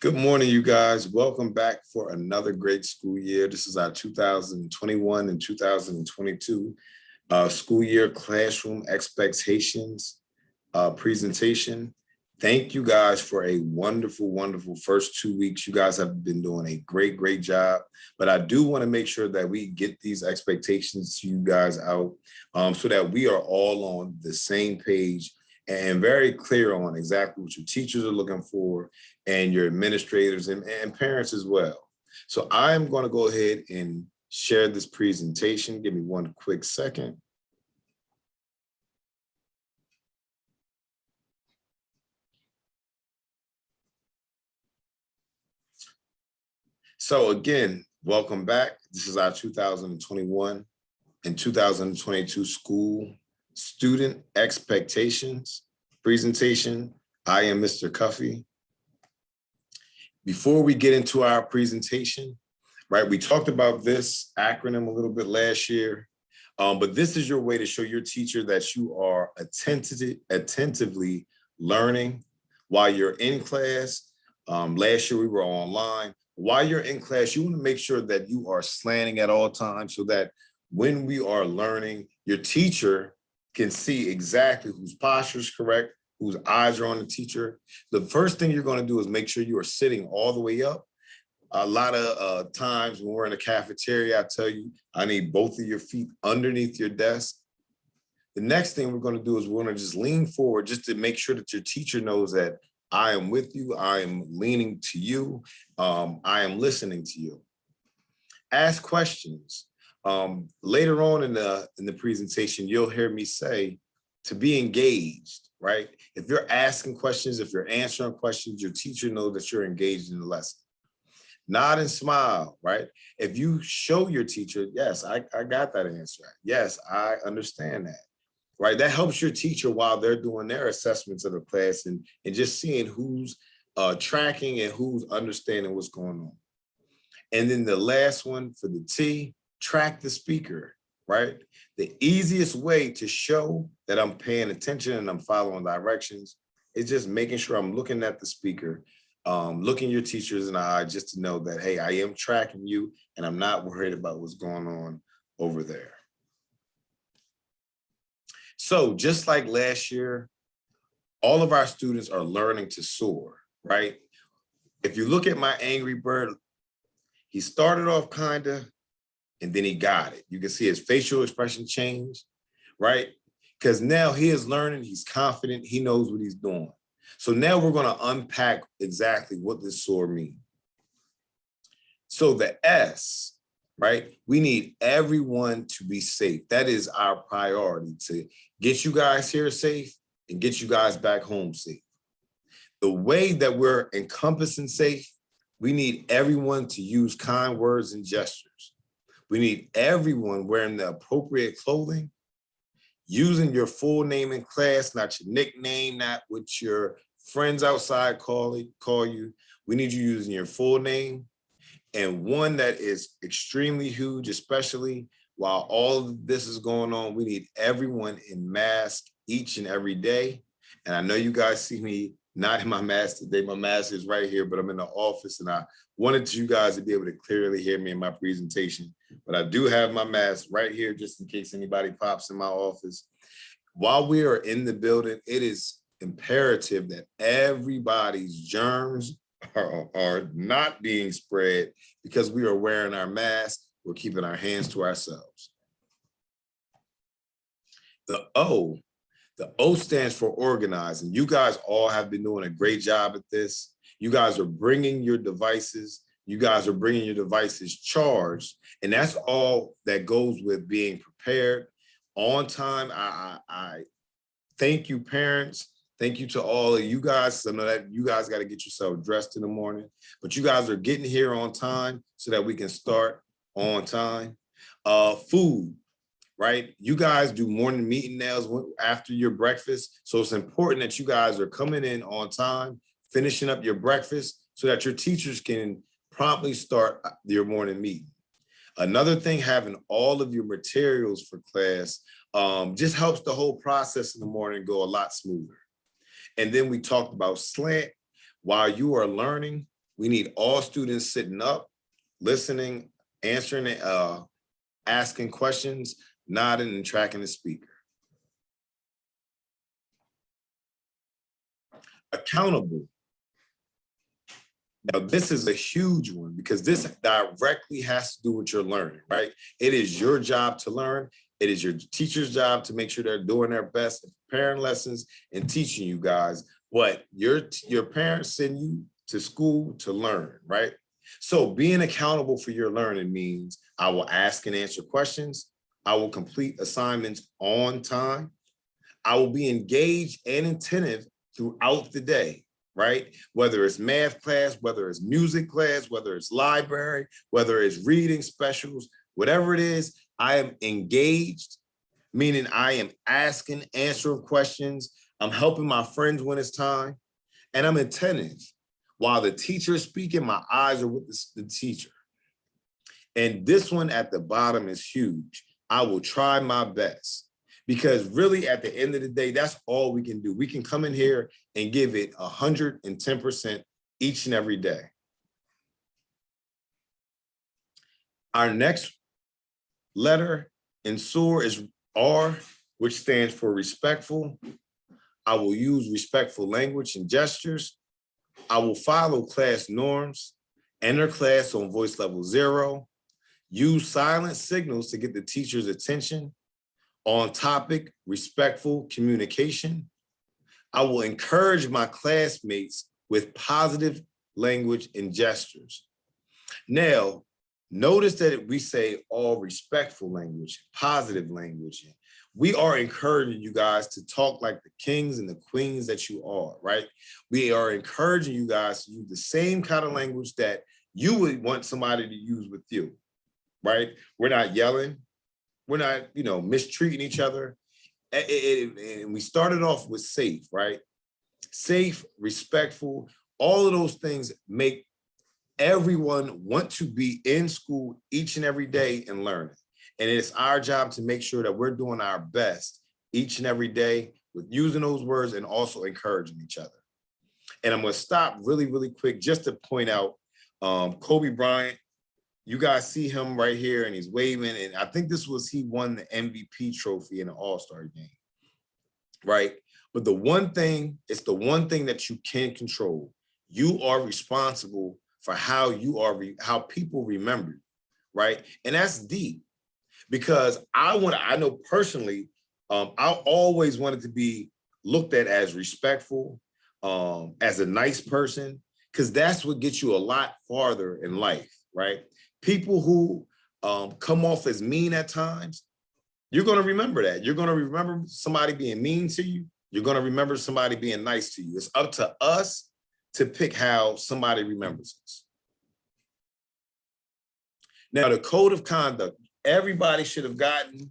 Good morning, you guys. Welcome back for another great school year. This is our 2021 and 2022 school year classroom expectations presentation. Thank you guys for a wonderful, wonderful first 2 weeks. You guys have been doing a great, great job. But I do want to make sure that we get these expectations to you guys out so that we are all on the same page and very clear on exactly what your teachers are looking for and your administrators and parents as well. So I'm going to go ahead and share this presentation. Give me one quick second. So again, welcome back. This is our 2021 and 2022 school student expectations presentation. I am Mr. Cuffy. Before we get into our presentation, right, we talked about this acronym a little bit last year, but this is your way to show your teacher that you are attentively learning while you're in class. Last year we were online. While you're in class, you want to make sure that you are slanting at all times so that when we are learning, your teacher can see exactly whose posture is correct, whose eyes are on the teacher. The first thing you're going to do is make sure you are sitting all the way up. A lot of times when we're in a cafeteria, I tell you, I need both of your feet underneath your desk. The next thing we're going to do is we're going to just lean forward just to make sure that your teacher knows that I am with you, I am leaning to you, I am listening to you. Ask questions. Later on in the presentation, you'll hear me say to be engaged, right? If you're asking questions, if you're answering questions, your teacher knows that you're engaged in the lesson. Nod and smile, right? If you show your teacher, yes, I got that answer. Yes, I understand that, right? That helps your teacher while they're doing their assessments of the class and just seeing who's tracking and who's understanding what's going on. And then the last one for the T, track the speaker, right? The easiest way to show that I'm paying attention and I'm following directions is just making sure I'm looking at the speaker, looking your teachers in the eye just to know that, hey, I am tracking you and I'm not worried about what's going on over there. So just like last year, all of our students are learning to soar, right? If you look at my angry bird, he started off kinda, and then he got it. You can see his facial expression change, right? Because now he is learning, he's confident, he knows what he's doing. So now we're gonna unpack exactly what this soar means. So the S, right? We need everyone to be safe. That is our priority, to get you guys here safe and get you guys back home safe. The way that we're encompassing safe, we need everyone to use kind words and gestures. We need everyone wearing the appropriate clothing, using your full name in class, not your nickname, not what your friends outside call you. We need you using your full name. And one that is extremely huge, especially while all of this is going on, we need everyone in mask each and every day. And I know you guys see me not in my mask today. My mask is right here, but I'm in the office and I wanted you guys to be able to clearly hear me in my presentation. But I do have my mask right here just in case anybody pops in my office. While we are in the building, it is imperative that everybody's germs are not being spread because we are wearing our masks. We're keeping our hands to ourselves. The O stands for organizing. You guys all have been doing a great job at this. You guys are bringing your devices. You guys are bringing your devices charged. And that's all that goes with being prepared on time. I thank you, parents. Thank you to all of you guys. I know that you guys got to get yourself dressed in the morning, but you guys are getting here on time so that we can start on time. Food. Right? You guys do morning meeting nails after your breakfast. So it's important that you guys are coming in on time, finishing up your breakfast so that your teachers can promptly start your morning meeting. Another thing, having all of your materials for class just helps the whole process in the morning go a lot smoother. And then we talked about S.L.A.N.T. While you are learning, We need all students sitting up, listening, answering, asking questions, nodding and tracking the speaker. Accountable. Now, this is a huge one because this directly has to do with your learning, right? It is your job to learn. It is your teacher's job to make sure they're doing their best, preparing lessons and teaching you guys. But your parents send you to school to learn, right? So being accountable for your learning means I will ask and answer questions. I will complete assignments on time. I will be engaged and attentive throughout the day, right? Whether it's math class, whether it's music class, whether it's library, whether it's reading specials, whatever it is, I am engaged, meaning I am asking, answering questions. I'm helping my friends when it's time, and I'm attentive. While the teacher is speaking, my eyes are with the teacher. And this one at the bottom is huge. I will try my best. Because really, at the end of the day, that's all we can do. We can come in here and give it 110% each and every day. Our next letter in SOAR is R, which stands for respectful. I will use respectful language and gestures. I will follow class norms, enter class on voice level 0, use silent signals to get the teacher's attention. On topic, respectful communication. I will encourage my classmates with positive language and gestures. Now, notice that we say all respectful language, positive language. We are encouraging you guys to talk like the kings and the queens that you are, right? We are encouraging you guys to use the same kind of language that you would want somebody to use with you, right? We're not yelling. We're not, mistreating each other. And we started off with safe, right? Safe, respectful, all of those things make everyone want to be in school each and every day and learning. And it's our job to make sure that we're doing our best each and every day with using those words and also encouraging each other. And I'm gonna stop really, really quick just to point out Kobe Bryant. You guys see him right here and he's waving. And I think he won the MVP trophy in the All-Star game, right? But it's the one thing that you can control. You are responsible for how people remember you, right? And that's deep because I know personally, I always wanted to be looked at as respectful, as a nice person, because that's what gets you a lot farther in life, right? People who come off as mean at times, you're going to remember that. You're going to remember somebody being mean to you. You're going to remember somebody being nice to you. It's up to us to pick how somebody remembers us. Now, the code of conduct, everybody should have gotten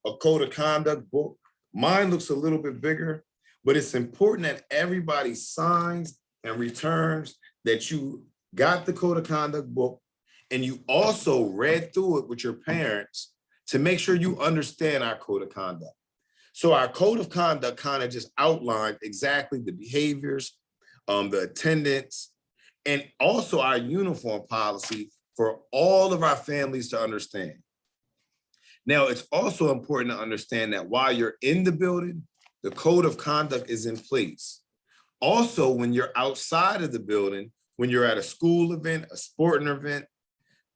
a code of conduct book. Mine looks a little bit bigger, but it's important that everybody signs and returns that you got the code of conduct book. And you also read through it with your parents to make sure you understand our code of conduct. So our code of conduct kind of just outlined exactly the behaviors, the attendance, and also our uniform policy for all of our families to understand. Now, it's also important to understand that while you're in the building, the code of conduct is in place. Also, when you're outside of the building, when you're at a school event, a sporting event,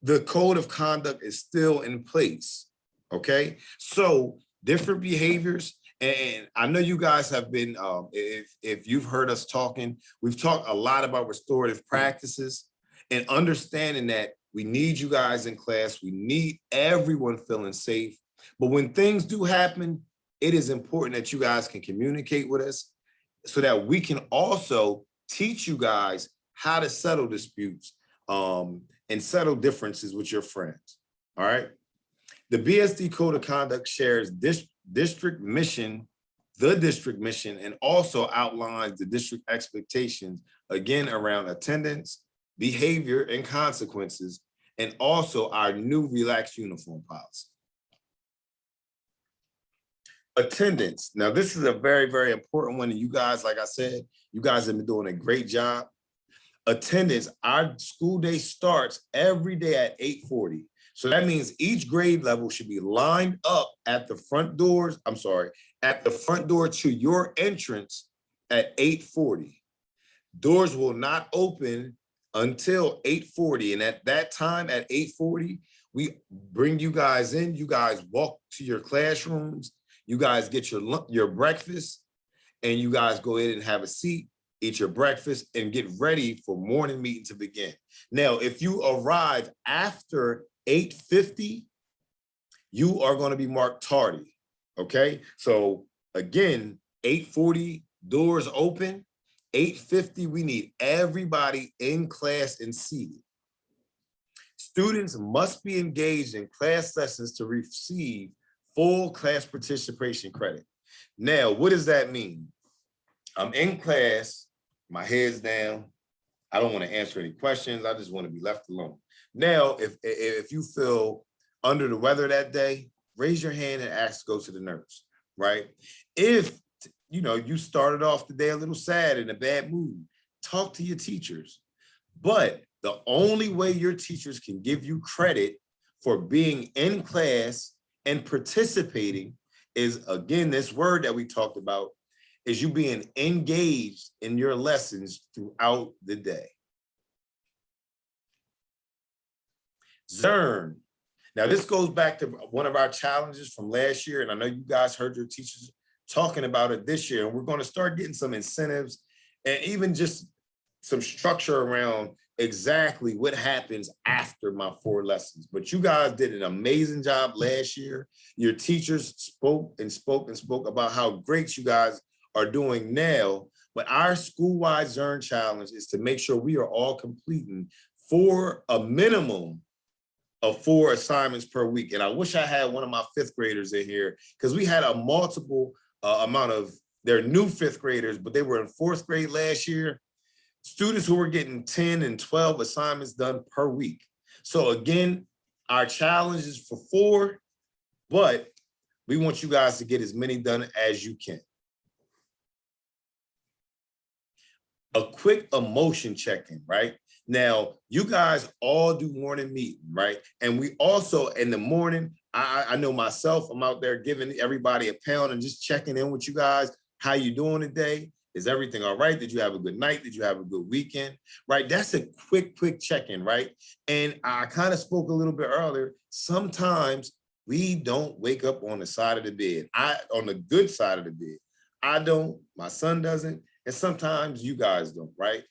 the code of conduct is still in place, okay? So different behaviors, and I know you guys have been, if you've heard us talking, we've talked a lot about restorative practices and understanding that we need you guys in class, we need everyone feeling safe, but when things do happen, it is important that you guys can communicate with us so that we can also teach you guys how to settle disputes, and settle differences with your friends, all right? The BSD Code of Conduct shares district mission, and also outlines the district expectations, again, around attendance, behavior, and consequences, and also our new relaxed uniform policy. Attendance. Now, this is a very, very important one. And you guys, like I said, you guys have been doing a great job. attendance, our school day starts every day at 8:40. So that means each grade level should be lined up at the front doors, I'm sorry, at the front door to your entrance at 8:40. Doors will not open until 8:40. And at that time, at 8:40, we bring you guys in. You guys walk to your classrooms. You guys get your breakfast, and you guys go in and have a seat, eat your breakfast, and get ready for morning meeting to begin. Now, if you arrive after 8:50, you are going to be marked tardy. Okay. So again, 8:40, doors open. 8:50, we need everybody in class and seated. Students must be engaged in class sessions to receive full class participation credit. Now, what does that mean? I'm in class, my head's down. I don't want to answer any questions. I just want to be left alone. Now, if you feel under the weather that day, raise your hand and ask to go to the nurse, right? If you started off the day a little sad, in a bad mood, talk to your teachers. But the only way your teachers can give you credit for being in class and participating is, again, this word that we talked about, is you being engaged in your lessons throughout the day. Z.E.R.N. Now, this goes back to one of our challenges from last year, and I know you guys heard your teachers talking about it this year, and we're going to start getting some incentives and even just some structure around exactly what happens after my 4 lessons. But you guys did an amazing job last year. Your teachers spoke and spoke and spoke about how great you guys are doing now. But our school-wide Z.E.R.N. challenge is to make sure we are all completing a minimum of 4 assignments per week. And I wish I had one of my 5th graders in here, because we had a multiple amount of their new 5th graders, but they were in 4th grade last year. Students who were getting 10 and 12 assignments done per week. So again, our challenge is for 4, but we want you guys to get as many done as you can. A quick emotion check-in, right? Now, you guys all do morning meeting, right? And we also, in the morning, I know myself, I'm out there giving everybody a pound and just checking in with you guys. How you doing today? Is everything all right? Did you have a good night? Did you have a good weekend? Right? That's a quick check-in, right? And I kind of spoke a little bit earlier. Sometimes we don't wake up on the side of the bed. On the good side of the bed. I don't, my son doesn't, and sometimes you guys don't, right?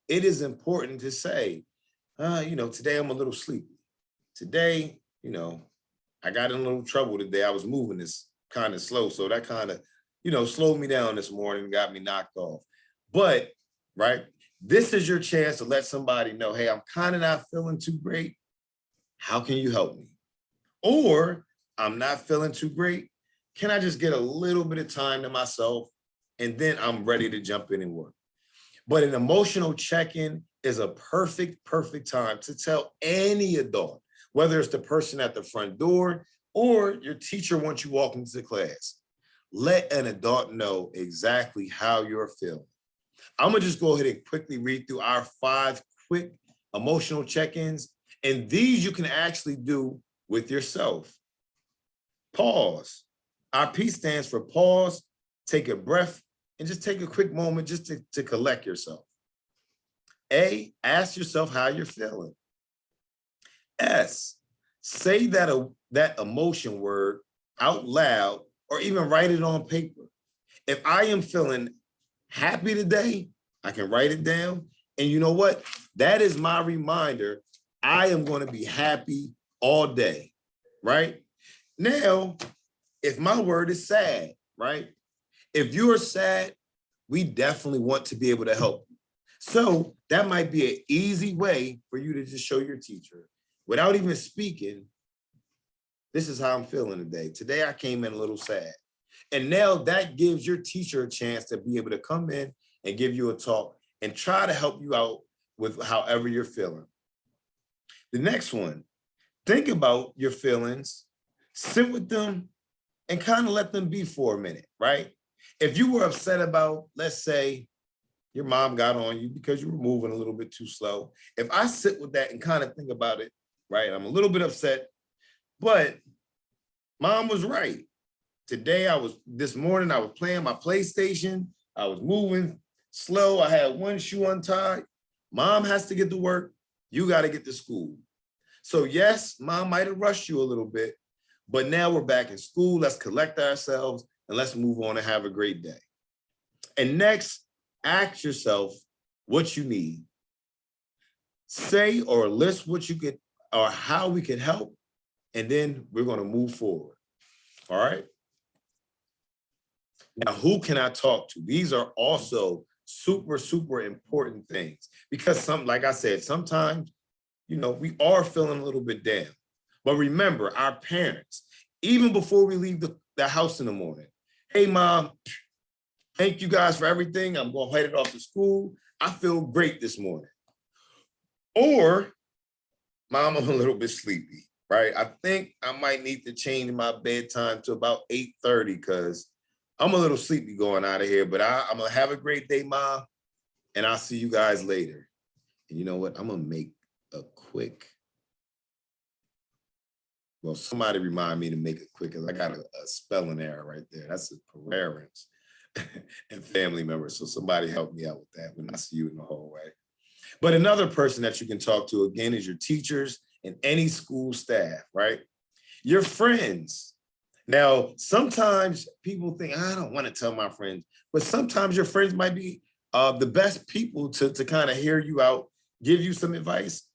It is important to say, today I'm a little sleepy. Today, I got in a little trouble today. I was moving this kind of slow. So that kind of, slowed me down this morning, got me knocked off. But, right, this is your chance to let somebody know, hey, I'm kind of not feeling too great. How can you help me? Or I'm not feeling too great. Can I just get a little bit of time to myself? And then I'm ready to jump in and work. But an emotional check-in is a perfect time to tell any adult, whether it's the person at the front door or your teacher once you walk into the class. Let an adult know exactly how you're feeling. I'm gonna just go ahead and quickly read through our 5 quick emotional check-ins, and these you can actually do with yourself. Pause. Our P stands for pause, take a breath, and just take a quick moment just to collect yourself. A, ask yourself how you're feeling. S, say that emotion word out loud or even write it on paper. If I am feeling happy today, I can write it down. And you know what? That is my reminder. I am going to be happy all day, right? Now, if my word is sad, right? If you're sad, we definitely want to be able to help you. So that might be an easy way for you to just show your teacher without even speaking, this is how I'm feeling today. Today I came in a little sad. And now that gives your teacher a chance to be able to come in and give you a talk and try to help you out with however you're feeling. The next one, think about your feelings, sit with them, and kind of let them be for a minute, right? If you were upset about, let's say, Your mom got on you because you were moving a little bit too slow. If I sit with that and kind of think about it, right, I'm a little bit upset, but mom was right. This morning, I was playing my PlayStation. I was moving slow. I had one shoe untied. Mom has to get to work. You got to get to school. So yes, mom might have rushed you a little bit, but now we're back in school. Let's collect ourselves and let's move on and have a great day. And next, ask yourself what you need. Say or list what you could or how we can help, and then we're going to move forward. All right. Now, who can I talk to? These are also super, super important things because like I said, sometimes, we are feeling a little bit down. But remember, our parents, even before we leave the house in the morning, hey, mom, thank you guys for everything. I'm going to head off to school. I feel great this morning. Or, mom, I'm a little bit sleepy, right? I think I might need to change my bedtime to about 8:30 because I'm a little sleepy going out of here, but I'm going to have a great day, mom, and I'll see you guys later. And you know what? I'm going to make a quick, well, somebody remind me to make it quick because I got a spelling error right there. That's a parents and family members. So somebody help me out with that when I see you in the hallway. But another person that you can talk to, again, is your teachers and any school staff, right? Your friends. Now, sometimes people think, I don't want to tell my friends, but sometimes your friends might be the best people to kind of hear you out, give you some advice,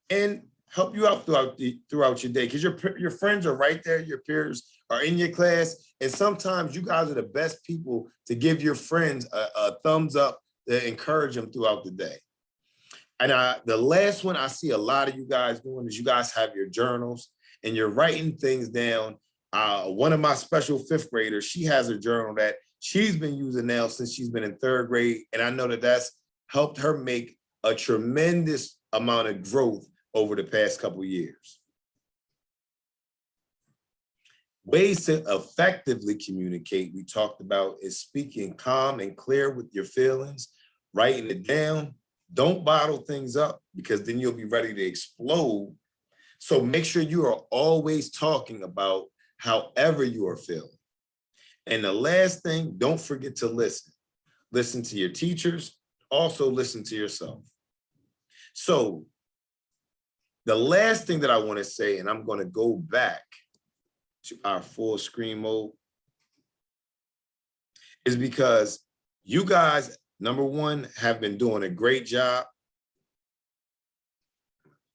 and help you out throughout your day, because your friends are right there, your peers are in your class, and sometimes you guys are the best people to give your friends a thumbs up to encourage them throughout the day. And the last one I see a lot of you guys doing is you guys have your journals and you're writing things down. One of my special fifth graders, she has a journal that she's been using now since she's been in third grade. And I know that that's helped her make a tremendous amount of growth over the past couple of years. Ways to effectively communicate, we talked about, is speaking calm and clear with your feelings, writing it down. Don't bottle things up because then you'll be ready to explode. So make sure you are always talking about however you are feeling. And the last thing, don't forget to listen. Listen to your teachers, also listen to yourself. So the last thing that I want to say, and I'm going to go back to our full screen mode, is because you guys, number one, have been doing a great job.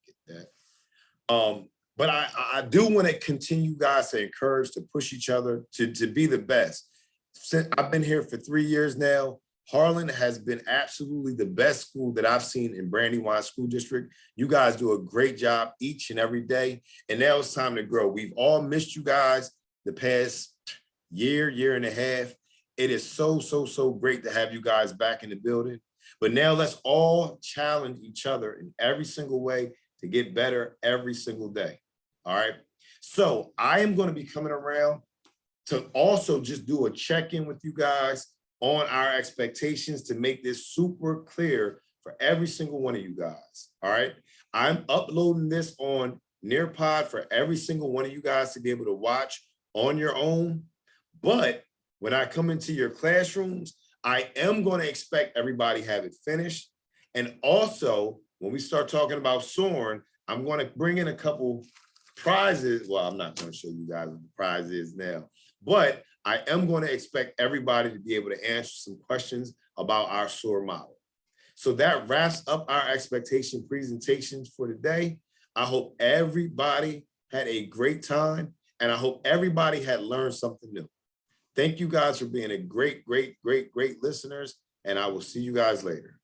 Get that. But I do want to continue, guys, to encourage, to push each other to be the best. Since I've been here for 3 years now, Harlan has been absolutely the best school that I've seen in Brandywine School District. You guys do a great job each and every day. And now it's time to grow. We've all missed you guys the past year and a half. It is so, so, so great to have you guys back in the building. But now let's all challenge each other in every single way to get better every single day. All right. So I am going to be coming around to also just do a check-in with you guys on our expectations to make this super clear for every single one of you guys. All right. I'm uploading this on Nearpod for every single one of you guys to be able to watch on your own. But when I come into your classrooms, I am going to expect everybody have it finished. And also, when we start talking about SOARN, I'm going to bring in a couple prizes. Well, I'm not going to show you guys what the prize is now, but I am going to expect everybody to be able to answer some questions about our SOAR model. So that wraps up our expectation presentations for today. I hope everybody had a great time, and I hope everybody had learned something new. Thank you guys for being a great listeners, and I will see you guys later.